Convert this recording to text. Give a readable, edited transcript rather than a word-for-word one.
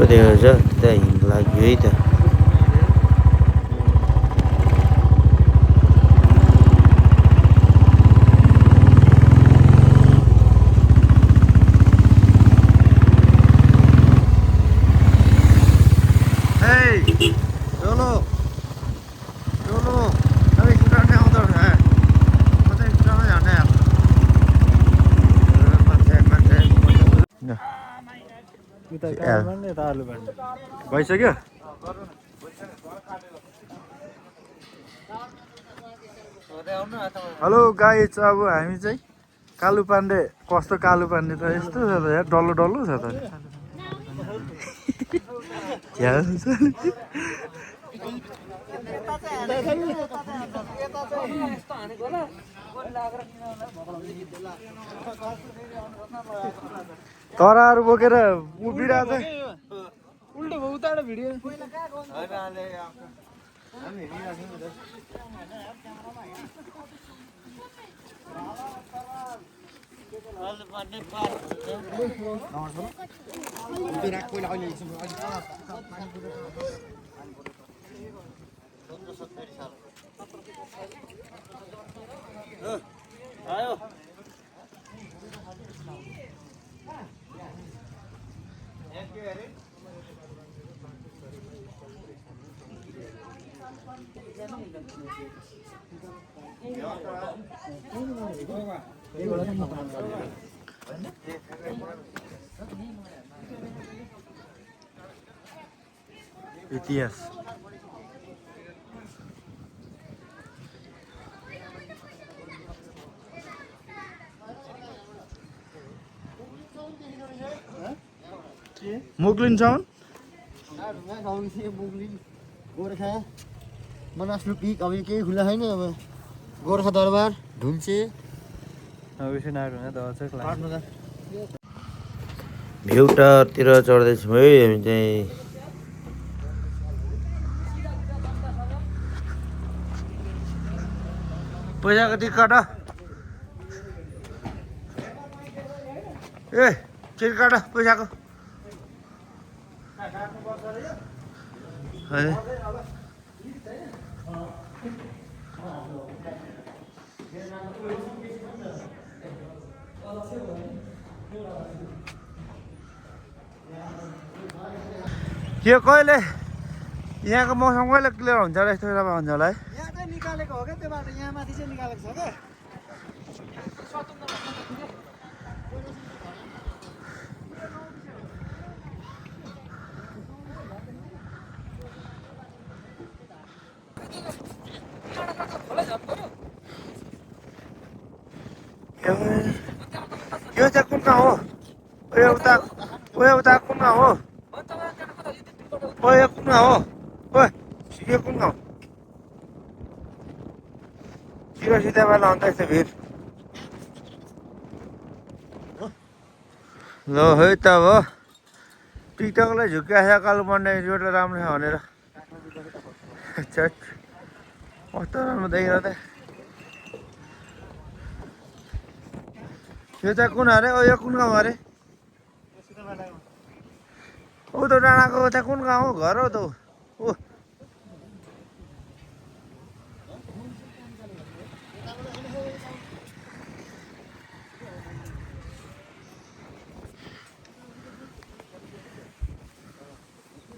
देखेको छ त्यता हिँड लाग्यो है त भइसक्यो हेलो गाइज अब हामी चाहिँ कालु पाण्डे कस्तो कालु पाण्डे त यस्तो छ त यार डल्लो डल्लो छ त तराहरू बोकेर उभिरहेको छ उल्टो भयो उताबाट भिडियो इतिहास मुगलिन साउन्ड गोर्खा मनासलु पिक अब केही खुला छैन अब गोर्खा दरबार ढुल्चे भ्यू टावरतिर चढ्दैछौँ है हामी चाहिँ पैसा कति काट ए के काट पैसाको यो कहिले यहाँको मौसम कहिले क्लियर हुन्छ होला यस्तो बेलामा हुन्छ होला है यहाँ चाहिँ निकालेको हो क्या त्यो बाटो यहाँ माथि चाहिँ निकालेको छ क्या यो चाहिँ कुन गाउँ हो उता कुन गाउँ हो यो कुन गाउँ हो यो कुन गाउँ सिधा सिधा बेला अन्त यस्तो भिड ल है त अब टिकटकलाई झुक्किया छ कालो पाण्डे रोड राम्रो छ भनेर कस्तो राम्रो देखिरहेको त यो चाहिँ कुन अरे यो कुन गाउँ अरे ऊ त डाँडाको उता कुन गाउँ हो घर हो त ऊ